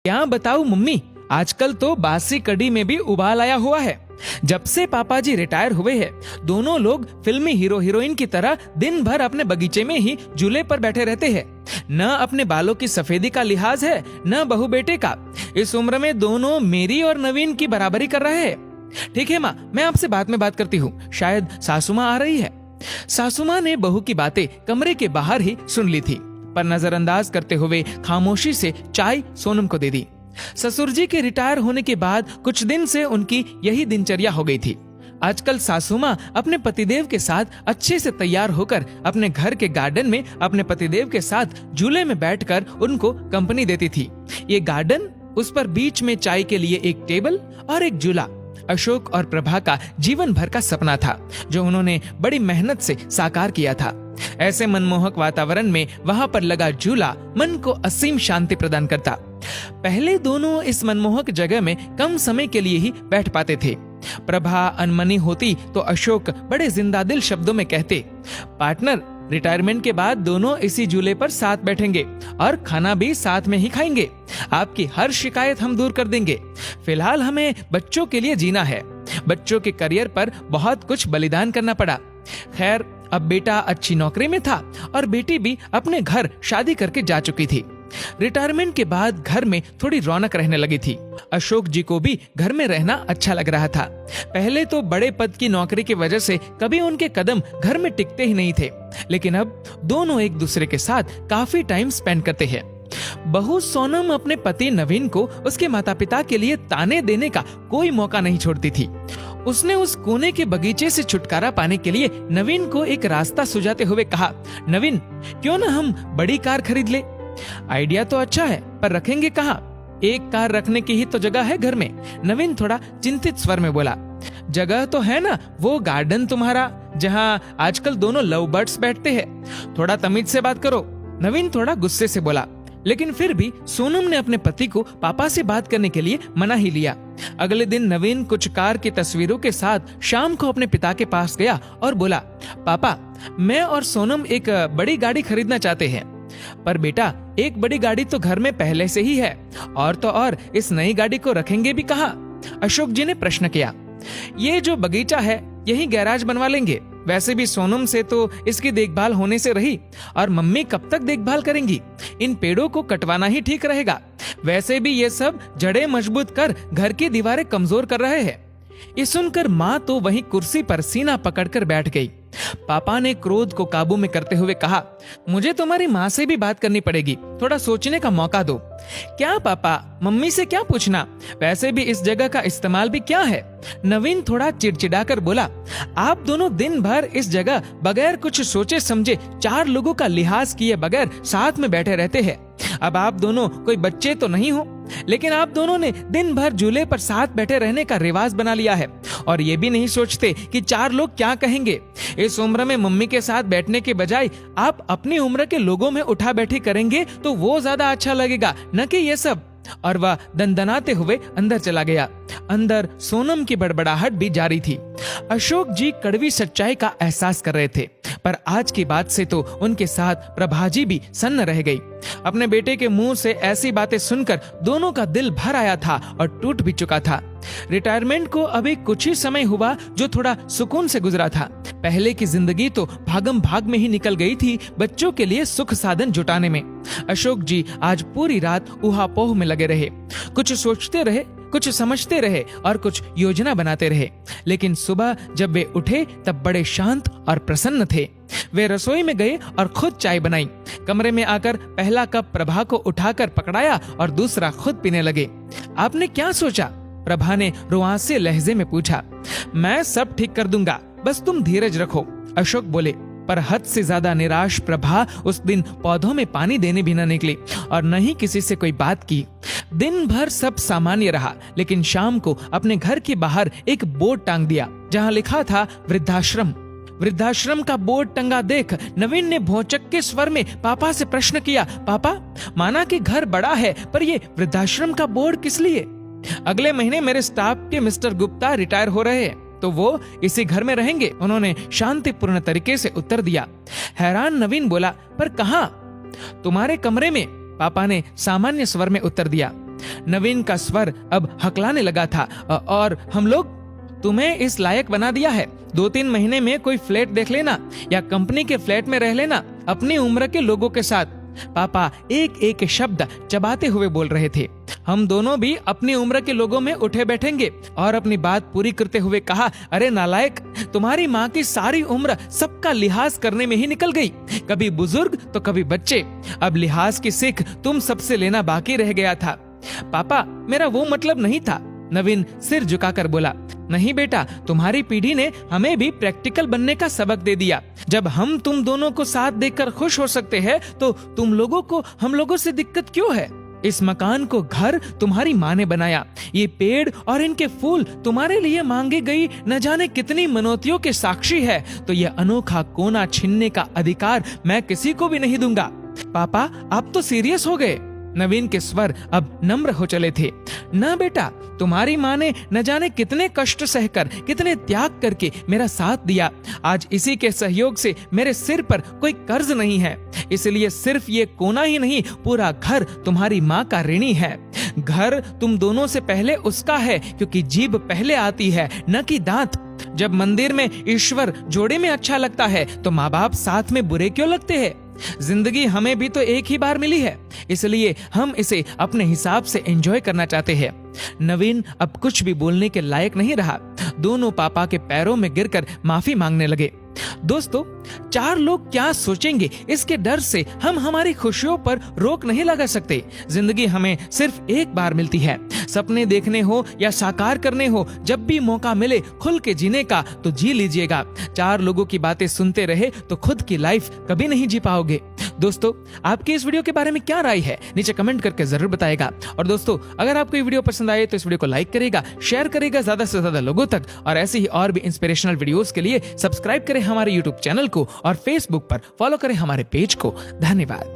क्या बताऊं मम्मी, आजकल तो बासी कड़ी में भी उबाल आया हुआ है। जब से पापा जी रिटायर हुए हैं, दोनों लोग फिल्मी हीरो हीरोइन की तरह दिन भर अपने बगीचे में ही झूले पर बैठे रहते हैं। न अपने बालों की सफेदी का लिहाज है, न बहू बेटे का। इस उम्र में दोनों मेरी और नवीन की बराबरी कर रहे हैं। ठीक है माँ, मैं आपसे बाद में बात करती हूँ, शायद सासू माँ आ रही है। सासू माँ ने बहू की बातें कमरे के बाहर ही सुन ली थी, पर नजरअंदाज करते हुए खामोशी से चाय सोनम को दे दी। ससुर जी के रिटायर होने के बाद कुछ दिन से उनकी यही दिनचर्या हो गई थी। आजकल सासू माँ अपने पतिदेव के साथ अच्छे से तैयार होकर अपने घर के गार्डन में अपने पतिदेव के साथ झूले में बैठकर उनको कंपनी देती थी। ये गार्डन, उस पर बीच में चाय के लिए एक टेबल और एक झूला, अशोक और प्रभा का जीवन भर का सपना था, जो उन्होंने बड़ी मेहनत से साकार किया था। ऐसे मनमोहक वातावरण में वहां पर लगा झूला मन को असीम शांति प्रदान करता। पहले दोनों इस मनमोहक जगह में कम समय के लिए ही बैठ पाते थे। प्रभा अनमनी होती तो अशोक बड़े जिंदादिल शब्दों में कहते, पार्टनर, रिटायरमेंट के बाद दोनों इसी झूले पर साथ बैठेंगे और खाना भी साथ में ही खाएंगे। आपकी हर शिकायत हम दूर कर देंगे। फिलहाल हमें बच्चों के लिए जीना है। बच्चों के करियर पर बहुत कुछ बलिदान करना पड़ा। खैर, अब बेटा अच्छी नौकरी में था और बेटी भी अपने घर शादी करके जा चुकी थी। रिटायरमेंट के बाद घर में थोड़ी रौनक रहने लगी थी। अशोक जी को भी घर में रहना अच्छा लग रहा था। पहले तो बड़े पद की नौकरी की वजह से कभी उनके कदम घर में टिकते ही नहीं थे, लेकिन अब दोनों एक दूसरे के साथ काफी टाइम स्पेंड करते हैं। बहू सोनम अपने पति नवीन को उसके माता पिता के लिए ताने देने का कोई मौका नहीं छोड़ती थी। उसने उस कोने के बगीचे से छुटकारा पाने के लिए नवीन को एक रास्ता सुझाते हुए कहा, नवीन, क्यों ना हम बड़ी कार खरीद ले? आइडिया तो अच्छा है, पर रखेंगे कहाँ? एक कार रखने की ही तो जगह है घर में। नवीन थोड़ा चिंतित स्वर में बोला, जगह तो है ना, वो गार्डन तुम्हारा जहाँ आजकल दोनों लव बर्ड्स बैठते हैं। थोड़ा तमीज से बात करो। नवीन थोड़ा गुस्से से बोला, लेकिन फिर भी सोनम ने अपने पति को पापा से बात करने के लिए मना ही लिया। अगले दिन नवीन कुछ कार की तस्वीरों के साथ शाम को अपने पिता के पास गया और बोला, पापा, मैं और सोनम एक बड़ी गाड़ी खरीदना चाहते हैं। पर बेटा, एक बड़ी गाड़ी तो घर में पहले से ही है, और तो और इस नई गाड़ी को रखेंगे भी कहाँ? अशोक जी ने प्रश्न किया। ये जो बगीचा है, यही गैराज बनवा लेंगे। वैसे भी सोनम से तो इसकी देखभाल होने से रही, और मम्मी कब तक देखभाल करेंगी? इन पेड़ों को कटवाना ही ठीक रहेगा। वैसे भी ये सब जड़ें मजबूत कर घर की दीवारें कमजोर कर रहे हैं। ये सुनकर माँ तो वहीं कुर्सी पर सीना पकड़कर बैठ गई। पापा ने क्रोध को काबू में करते हुए कहा, मुझे तुम्हारी माँ से भी बात करनी पड़ेगी, थोड़ा सोचने का मौका दो। क्या पापा, मम्मी से क्या पूछना? वैसे भी इस जगह का इस्तेमाल भी क्या है? नवीन थोड़ा चिड़चिड़ाकर बोला, आप दोनों दिन भर इस जगह बगैर कुछ सोचे समझे 4 लोगों का लिहाज किए बगैर साथ में बैठे रहते हैं। अब आप दोनों कोई बच्चे तो नहीं हो, लेकिन आप दोनों ने दिन भर झूले पर साथ बैठे रहने का रिवाज बना लिया है, और ये भी नहीं सोचते कि 4 लोग क्या कहेंगे। इस उम्र में मम्मी के साथ बैठने के बजाय आप अपनी उम्र के लोगों में उठा बैठी करेंगे तो वो ज्यादा अच्छा लगेगा, न कि ये सब। और वह दंदनाते हुए अंदर चला गया। अंदर सोनम की बड़बड़ाहट भी जारी थी। अशोक जी कड़वी सच्चाई का एहसास कर रहे थे, पर आज की बात से तो उनके साथ प्रभाजी भी सन्न रह गई। अपने बेटे के मुंह से ऐसी बातें सुनकर दोनों का दिल भर आया था और टूट भी चुका था। रिटायरमेंट को अभी कुछ ही समय हुआ जो थोड़ा सुकून से गुजरा था। पहले की जिंदगी तो भागम भाग में ही निकल गई थी बच्चों के लिए सुख साधन जुटाने में। अशोक जी आज पूरी रात ऊहापोह में लगे रहे, कुछ सोचते रहे, कुछ समझते रहे और कुछ योजना बनाते रहे। लेकिन सुबह जब वे उठे तब बड़े शांत और प्रसन्न थे। वे रसोई में गए और खुद चाय बनाई। कमरे में आकर पहला कप प्रभा को उठाकर पकड़ाया और दूसरा खुद पीने लगे। आपने क्या सोचा? प्रभा ने रुआंसे लहजे में पूछा। मैं सब ठीक कर दूंगा, बस तुम धीरज रखो, अशोक बोले। पर हद से ज्यादा निराश प्रभा उस दिन पौधों में पानी देने भी न निकली और न ही किसी से कोई बात की। दिन भर सब सामान्य रहा, लेकिन शाम को अपने घर के बाहर एक बोर्ड टांग दिया जहां लिखा था वृद्धाश्रम। वृद्धाश्रम का बोर्ड टंगा देख नवीन ने भौचक के स्वर में पापा से प्रश्न किया, पापा, माना कि घर बड़ा है, पर ये वृद्धाश्रम का बोर्ड किस लिए? अगले महीने मेरे स्टाफ के मिस्टर गुप्ता रिटायर हो रहे हैं, तो वो इसी घर में रहेंगे, उन्होंने शांतिपूर्ण तरीके से उत्तर दिया। हैरान नवीन बोला, पर कहाँ? तुम्हारे कमरे में, पापा ने सामान्य स्वर में उत्तर दिया। नवीन का स्वर अब हकलाने लगा था। और हम लोग तुम्हें इस लायक बना दिया है। 2-3 महीने में कोई फ्लैट देख लेना या कंपनी के फ्लैट में रह लेना अपनी उम्र के लोगों के साथ। पापा एक एक शब्द चबाते हुए बोल रहे थे। हम दोनों भी अपनी उम्र के लोगों में उठे बैठेंगे और अपनी बात पूरी करते हुए कहा, अरे नालायक, तुम्हारी माँ की सारी उम्र सबका लिहाज करने में ही निकल गई, कभी बुजुर्ग तो कभी बच्चे। अब लिहाज की सीख तुम सबसे लेना बाकी रह गया था। पापा मेरा वो मतलब नहीं था, नवीन सिर झुकाकर बोला। नहीं बेटा, तुम्हारी पीढ़ी ने हमें भी प्रैक्टिकल बनने का सबक दे दिया। जब हम तुम दोनों को साथ देखकर खुश हो सकते हैं तो तुम लोगों को हम लोगों से दिक्कत क्यों है? इस मकान को घर तुम्हारी माँ ने बनाया। ये पेड़ और इनके फूल तुम्हारे लिए मांगी गई न जाने कितनी मनौतियों के साक्षी है। तो यह अनोखा कोना छीनने का अधिकार मैं किसी को भी नहीं दूंगा। पापा आप तो सीरियस हो गए। नवीन के स्वर अब नम्र हो चले थे। ना बेटा, तुम्हारी माँ ने न जाने कितने कष्ट सहकर, कितने त्याग करके मेरा साथ दिया। आज इसी के सहयोग से मेरे सिर पर कोई कर्ज नहीं है। इसलिए सिर्फ ये कोना ही नहीं, पूरा घर तुम्हारी माँ का ऋणी है। घर तुम दोनों से पहले उसका है, क्योंकि जीभ पहले आती है न कि दांत। जब मंदिर में ईश्वर जोड़े में अच्छा लगता है तो माँ बाप साथ में बुरे क्यों लगते हैं? जिंदगी हमें भी तो एक ही बार मिली है, इसलिए हम इसे अपने हिसाब से एंजॉय करना चाहते हैं। नवीन अब कुछ भी बोलने के लायक नहीं रहा। दोनों पापा के पैरों में गिरकर माफी मांगने लगे। दोस्तों, 4 लोग क्या सोचेंगे इसके डर से हम हमारी खुशियों पर रोक नहीं लगा सकते। जिंदगी हमें सिर्फ एक बार मिलती है। सपने देखने हो या साकार करने हो, जब भी मौका मिले खुल के जीने का तो जी लीजिएगा। 4 लोगों की बातें सुनते रहे तो खुद की लाइफ कभी नहीं जी पाओगे। दोस्तों, आपकी इस वीडियो के बारे में क्या राय है नीचे कमेंट करके जरूर बताएगा। और दोस्तों, अगर आपको ये वीडियो पसंद आए तो इस वीडियो को लाइक करेगा, शेयर करेगा ज्यादा से ज्यादा लोगों तक। और ऐसे ही और भी इंस्पिरेशनल वीडियोस के लिए सब्सक्राइब करें हमारे यूट्यूब चैनल को और फेसबुक पर फॉलो करें हमारे पेज को। धन्यवाद।